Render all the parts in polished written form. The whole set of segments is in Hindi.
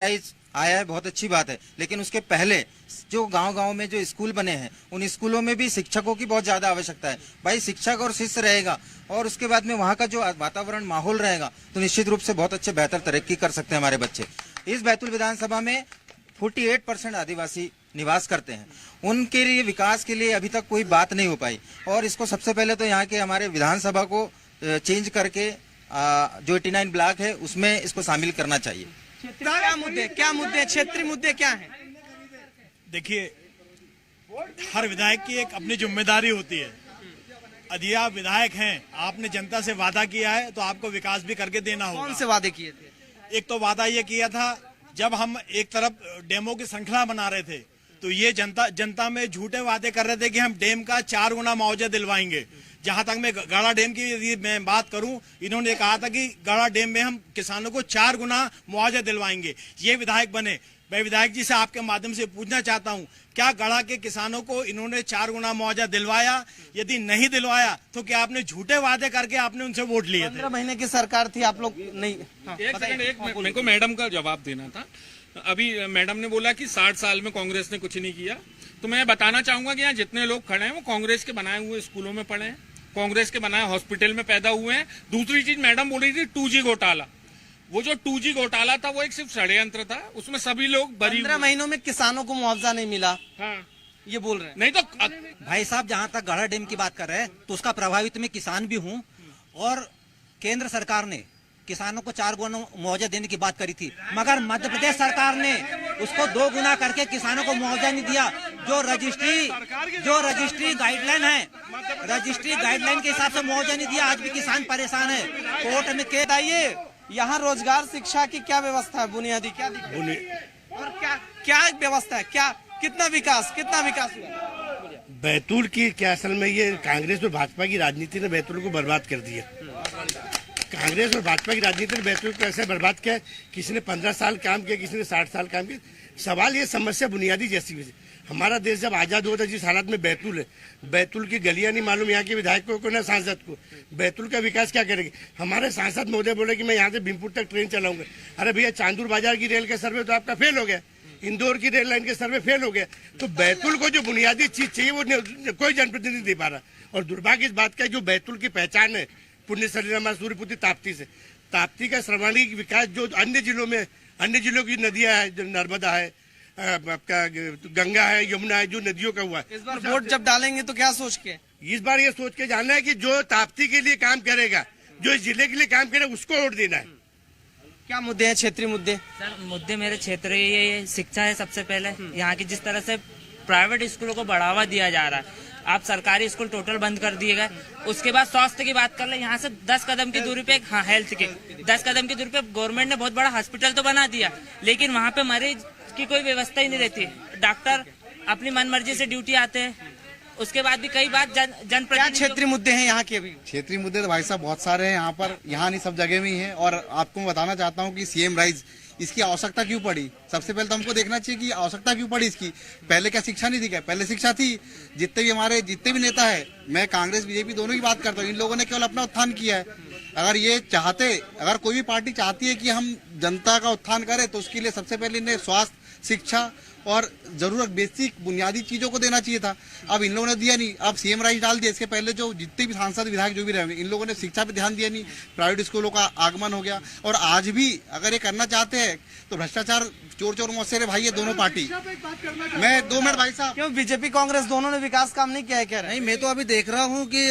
आया है, बहुत अच्छी बात है, लेकिन उसके पहले जो गांव-गांव में जो स्कूल बने हैं उन स्कूलों में भी शिक्षकों की बहुत ज्यादा आवश्यकता है। भाई शिक्षक और शिष्य रहेगा और उसके बाद में वहाँ का जो वातावरण माहौल रहेगा तो निश्चित रूप से बहुत अच्छे बेहतर तरक्की कर सकते हैं हमारे बच्चे। इस बैतूल विधानसभा में 48% आदिवासी निवास करते हैं, उनके लिए विकास के लिए अभी तक कोई बात नहीं हो पाई और इसको सबसे पहले तो यहाँ के हमारे विधानसभा को चेंज करके जो 89 ब्लॉक है उसमें इसको शामिल करना चाहिए। क्या मुद्दे क्षेत्रीय मुद्दे क्या हैं? देखिए, हर विधायक की एक अपनी जिम्मेदारी होती है। यदि आप विधायक हैं, आपने जनता से वादा किया है तो आपको विकास भी करके देना होगा। कौन से वादे किए थे? एक तो वादा ये किया था, जब हम एक तरफ डेमो की श्रृंखला बना रहे थे तो ये जनता में झूठे वादे कर रहे थे कि हम डेम का 4 गुना मुआवजा दिलवाएंगे। जहां तक मैं गड़ा डैम की यदि मैं बात करूं, इन्होंने कहा था कि गड़ा डैम में हम किसानों को 4 गुना मुआवजा दिलवाएंगे। ये विधायक बने। मैं विधायक जी से आपके माध्यम से पूछना चाहता हूं, क्या गड़ा के किसानों को इन्होंने 4 गुना मुआवजा दिलवाया? यदि नहीं दिलवाया तो क्या आपने झूठे वादे करके आपने उनसे वोट लिए थे? 15 महीने की सरकार थी, आप लोग नहीं। मेरे को मैडम का जवाब देना था। अभी मैडम ने बोला कि 60 साल में कांग्रेस ने कुछ नहीं किया, तो मैं बताना चाहूंगा कि यहाँ जितने लोग खड़े हैं वो कांग्रेस के बनाए हुए स्कूलों में पढ़े हैं, कांग्रेस के बनाए हॉस्पिटल में पैदा हुए हैं। दूसरी चीज मैडम बोल रही थी 2G घोटाला, वो जो 2G घोटाला था वो एक सिर्फ षड्यंत्र था, उसमें सभी लोग बरी। 15 महीनों में किसानों को मुआवजा नहीं मिला। हाँ, ये बोल रहे हैं। नहीं तो भाई साहब, जहाँ तक गढ़ा डैम की बात कर रहे हैं तो उसका प्रभावित मैं किसान भी हूँ और केंद्र सरकार ने किसानों को 4 गुना मुआवजा देने की बात करी थी, मगर मध्य प्रदेश सरकार ने उसको 2 गुना करके किसानों को मुआवजा नहीं दिया। जो रजिस्ट्री गाइडलाइन है, रजिस्ट्री गाइडलाइन के हिसाब से मुआवजा नहीं दिया। आज भी किसान परेशान है। कोर्ट में केस बताइए, यहाँ रोजगार शिक्षा की क्या व्यवस्था है? बुनियादी क्या और क्या व्यवस्था है? क्या कितना विकास हुआ? बैतूल की क्या असल में ये कांग्रेस और भाजपा की राजनीति ने बैतूल को बर्बाद कर दिया। कांग्रेस और भाजपा की राजनीति ने बैतूल को ऐसे बर्बाद किया, किसी ने 15 साल काम किया, किसी ने 60 साल काम किया। सवाल ये समस्या बुनियादी जैसी हुई। हमारा देश जब आजाद हुआ था, जिस हालत में बैतूल है, बैतूल की गलियां नहीं मालूम यहाँ के विधायकों को न सांसद को। बैतूल का विकास क्या करेंगे? हमारे सांसद महोदय बोले कि मैं यहाँ से भीमपुर तक ट्रेन चलाऊंगा। अरे भैया, चांदूर बाजार की रेल का सर्वे तो आपका फेल हो गया, इंदौर की रेल लाइन के सर्वे फेल हो गया। तो बैतूल को जो बुनियादी चीज चाहिए वो कोई जनप्रतिनिधि दे पा रहा। और दुर्भाग्य इस बात का, जो बैतूल की पहचान है पुण्य सलीला सूर्यपुत्री ताप्ती से, ताप्ती का सर्वांगीण विकास जो अन्य जिलों की नदियां है, जो नर्मदा है, आपका गंगा है, यमुना है, जो नदियों का हुआ है। इस बार वोट जब डालेंगे तो क्या सोच के? इस बार ये सोच के जाना है कि जो ताप्ती के लिए काम करेगा, जो इस जिले के लिए काम करेगा, उसको वोट देना है। क्या मुद्दे हैं क्षेत्रीय मुद्दे? सर, मुद्दे मेरे क्षेत्र ये शिक्षा है। सबसे पहले यहाँ की जिस तरह से प्राइवेट स्कूलों को बढ़ावा दिया जा रहा है, आप सरकारी स्कूल टोटल बंद कर दिए गए। उसके बाद स्वास्थ्य की बात कर ले, यहाँ से 10 कदम की दूरी पे, हाँ हेल्थ के 10 कदम की दूरी पे गवर्नमेंट ने बहुत बड़ा हॉस्पिटल तो बना दिया, लेकिन वहाँ पे मरीज की कोई व्यवस्था ही नहीं रहती। डॉक्टर अपनी मनमर्जी से ड्यूटी आते हैं। उसके बाद भी कई बार जनप्रतिनिधि। क्षेत्रीय मुद्दे हैं यहाँ के? अभी क्षेत्रीय मुद्दे तो भाई साहब बहुत सारे हैं यहाँ पर, यहाँ नहीं सब जगह में ही है। और आपको मैं बताना चाहता हूँ कि CM राइज, इसकी आवश्यकता क्यों पड़ी? सबसे पहले तो हमको देखना चाहिए कि आवश्यकता क्यों पड़ी इसकी। पहले क्या शिक्षा नहीं थी क्या? पहले शिक्षा थी। जितने भी नेता है, मैं कांग्रेस बीजेपी दोनों की बात करता हूँ, इन लोगों ने केवल अपना उत्थान किया है। अगर कोई भी पार्टी चाहती है कि हम जनता का उत्थान करें तो उसके लिए सबसे पहले इन्हें स्वास्थ्य, शिक्षा और जरूरत बेसिक बुनियादी चीजों को देना चाहिए था। अब इन लोगों ने दिया नहीं। अब CM राइज डाल दिया। इसके पहले जो जितने भी सांसद विधायक जो भी रहे, इन लोगों ने शिक्षा पे ध्यान दिया नहीं। प्राइवेट स्कूलों का आगमन हो गया। और आज भी अगर ये करना चाहते हैं तो भ्रष्टाचार, चोर मौसेरे भाई, ये दोनों पार्टी। मैं 2 मिनट भाई साहब। क्यों बीजेपी कांग्रेस दोनों ने विकास काम नहीं किया है? कह रहे नहीं, मैं तो अभी देख रहा हूँ कि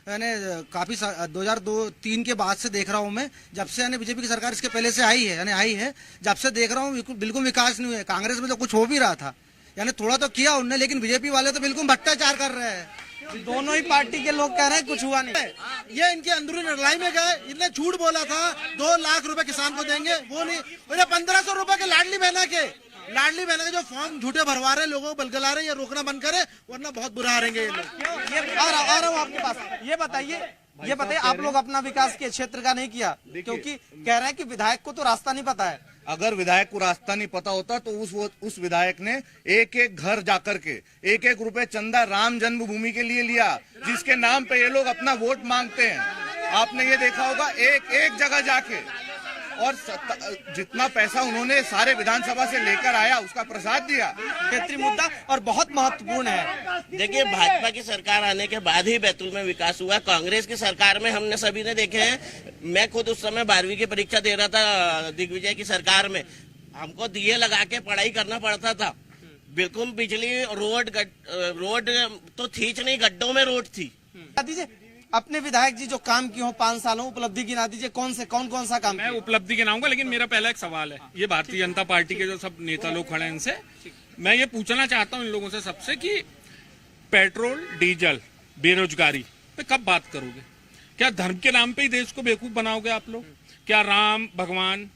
2002-3 के बाद से देख रहा हूँ मैं, जब से बीजेपी की सरकार इसके पहले से आई है, जब से देख रहा हूँ बिल्कुल विकास नहीं हुआ। कांग्रेस में तो कुछ हो भी रहा था, थोड़ा तो किया उनने, लेकिन बीजेपी वाले तो बिल्कुल भ्रष्टाचार कर रहे हैं। दोनों ही पार्टी के लोग कह रहे हैं कुछ हुआ नहीं। ये इनके अंदरूनी लड़ाई में गए। इनने झूठ बोला था 2 लाख रुपए किसान को देंगे, वो नहीं। उन्हें 1500 रुपए के लाडली बहना के जो फॉर्म झूठे भरवा रहे, लोगों को बलगला रहे, ये रोकना बंद करे, वरना बहुत बुरा हारेंगे ये लोग। आ रहा हूँ आपके पास। ये बताइए, आप लोग अपना विकास के क्षेत्र का नहीं किया, क्योंकि कह रहे हैं कि विधायक को तो रास्ता नहीं पता है। अगर विधायक को रास्ता नहीं पता होता तो उस विधायक ने एक घर जाकर के 1-1 रुपए चंदा राम जन्मभूमि के लिए लिया, जिसके नाम पे ये लोग अपना वोट मांगते हैं। आपने ये देखा होगा, एक जगह जाके और जितना पैसा उन्होंने सारे विधानसभा से लेकर आया उसका प्रसाद दिया। क्षेत्रीय मुद्दा और बहुत महत्वपूर्ण है। देखिए, भाजपा की सरकार आने के बाद ही बैतूल में विकास हुआ। कांग्रेस की सरकार में हमने सभी ने देखे हैं। मैं खुद उस समय 12वीं की परीक्षा दे रहा था दिग्विजय की सरकार में। हमको दिए लगा के पढ़ाई करना पड़ता था। बिल्कुल बिजली रोड तो थी नहीं, गड्ढों में रोड थी। दीजिए अपने विधायक जी जो काम किए हो 5 सालों उपलब्धि गिना दीजिए, कौन सा काम? मैं उपलब्धि गिनाऊंगा, लेकिन मेरा पहला एक सवाल है। ये भारतीय जनता पार्टी के जो सब नेता लोग खड़े हैं इनसे मैं ये पूछना चाहता हूँ इन लोगों से सबसे कि पेट्रोल डीजल बेरोजगारी पे कब बात करोगे? क्या धर्म के नाम पे ही देश को बेवकूफ बनाओगे आप लोग? क्या राम भगवान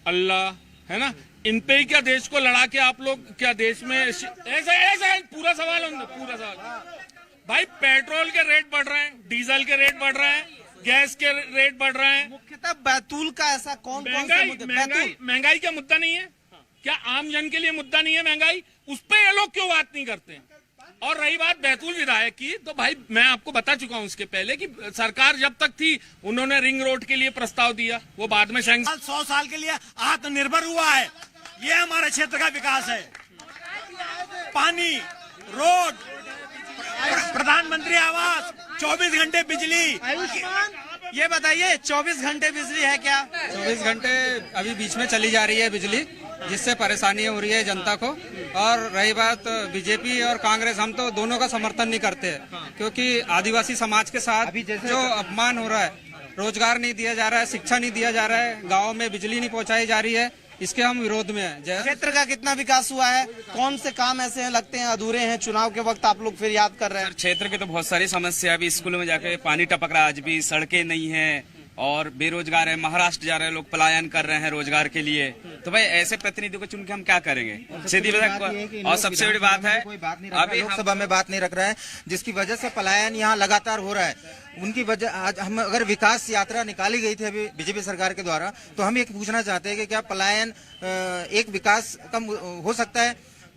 अल्लाह है ना, इन पे ही क्या देश को लड़ा के आप लोग क्या देश में ऐसा पूरा सवाल भाई, पेट्रोल के रेट बढ़ रहे हैं, डीजल के रेट बढ़ रहे हैं, गैस के रेट बढ़ रहे हैं। मुख्यतः बैतूल का ऐसा कौन सा मुद्दा? महंगाई का मुद्दा नहीं है क्या? आम जन के लिए मुद्दा नहीं है महंगाई? उस पे ये लोग क्यों बात नहीं करते हैं? और रही बात बैतूल विधायक की, तो भाई मैं आपको बता चुका हूं उसके पहले कि सरकार जब तक थी उन्होंने रिंग रोड के लिए प्रस्ताव दिया, वो बाद में 100 साल के लिए आत्मनिर्भर हुआ है। ये हमारे क्षेत्र का विकास है। पानी, रोड, प्रधानमंत्री आवास, 24 घंटे बिजली। ये बताइए 24 घंटे बिजली है क्या? 24 घंटे अभी बीच में चली जा रही है बिजली, जिससे परेशानी हो रही है जनता को। और रही बात बीजेपी और कांग्रेस, हम तो दोनों का समर्थन नहीं करते हैं, क्योंकि आदिवासी समाज के साथ जो अपमान हो रहा है, रोजगार नहीं दिया जा रहा है, शिक्षा नहीं दिया जा रहा है, गाँव में बिजली नहीं पहुँचाई जा रही है, इसके हम विरोध में हैं। क्षेत्र का कितना विकास हुआ है? कौन से काम ऐसे हैं लगते हैं अधूरे हैं? चुनाव के वक्त आप लोग फिर याद कर रहे हैं। क्षेत्र के तो बहुत सारी समस्या, अभी स्कूलों में जाके पानी टपक रहा है, आज भी सड़कें नहीं है, और बेरोजगार है, महाराष्ट्र जा रहे हैं लोग, पलायन कर रहे हैं रोजगार के लिए। तो भाई ऐसे प्रतिनिधियों को चुन के हम क्या करेंगे? सीधी बात। और सबसे बड़ी बात है अभी लोकसभा में बात नहीं रख रहा है, जिसकी वजह से पलायन यहाँ लगातार हो रहा है। उनकी वजह आज हम अगर विकास यात्रा निकाली गई थी अभी बीजेपी सरकार के द्वारा, तो हम ये पूछना चाहते हैं कि क्या पलायन एक विकास कम हो सकता है?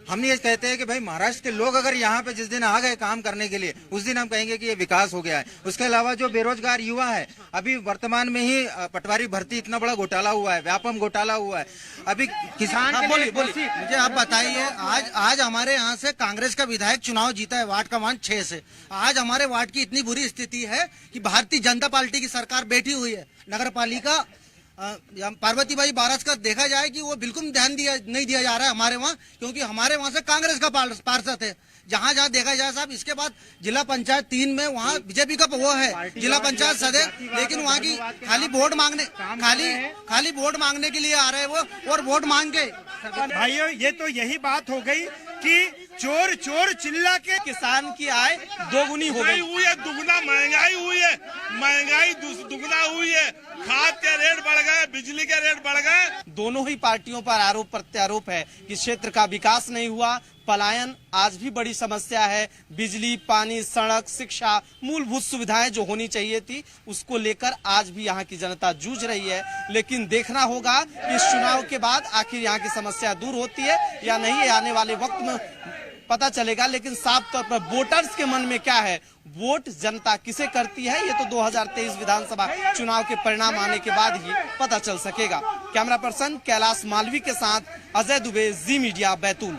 हम ये कहते हैं कि भाई महाराष्ट्र के लोग अगर यहाँ पे जिस दिन आ गए काम करने के लिए, उस दिन हम कहेंगे कि ये विकास हो गया है। उसके अलावा जो बेरोजगार युवा है, अभी वर्तमान में ही पटवारी भर्ती इतना बड़ा घोटाला हुआ है, व्यापम घोटाला हुआ है। अभी किसान बोलिए मुझे आप बताइए, आज हमारे यहाँ से कांग्रेस का विधायक चुनाव जीता है वार्ड क्रमांक 6 से। आज हमारे वार्ड की इतनी बुरी स्थिति है कि भारतीय जनता पार्टी की सरकार बैठी हुई है। नगर पालिका पार्वतीबाई बारस का देखा जाए कि वो बिल्कुल ध्यान नहीं दिया जा रहा है हमारे वहाँ, क्योंकि हमारे वहाँ से कांग्रेस का पार्षद है। जहाँ देखा जाए साहब, इसके बाद जिला पंचायत 3 में वहाँ बीजेपी का वो है जिला पंचायत सदस्य, लेकिन वहाँ की खाली वोट मांगने के लिए आ रहे हैं वो, और वोट मांग के। भाइयों, ये तो यही बात हो गई कि चोर चोर चिल्ला के किसान की आय दोगुनी हो गई हुई है, दुगना महंगाई हुई है, महंगाई दुगना हुई है, खाद के रेट बढ़ गए, बिजली के रेट बढ़ गए। दोनों ही पार्टियों पर आरोप प्रत्यारोप है कि क्षेत्र का विकास नहीं हुआ। पलायन आज भी बड़ी समस्या है। बिजली, पानी, सड़क, शिक्षा, मूलभूत सुविधाएं जो होनी चाहिए थी, उसको लेकर आज भी यहाँ की जनता जूझ रही है। लेकिन देखना होगा कि इस चुनाव के बाद आखिर यहाँ की समस्या दूर होती है या नहीं, आने वाले वक्त में पता चलेगा। लेकिन साफ तौर पर वोटर्स के मन में क्या है, वोट जनता किसे करती है, ये तो 2023 विधानसभा चुनाव के परिणाम आने के बाद ही पता चल सकेगा। कैमरा पर्सन कैलाश मालवी के साथ अजय दुबे, जी मीडिया, बैतूल।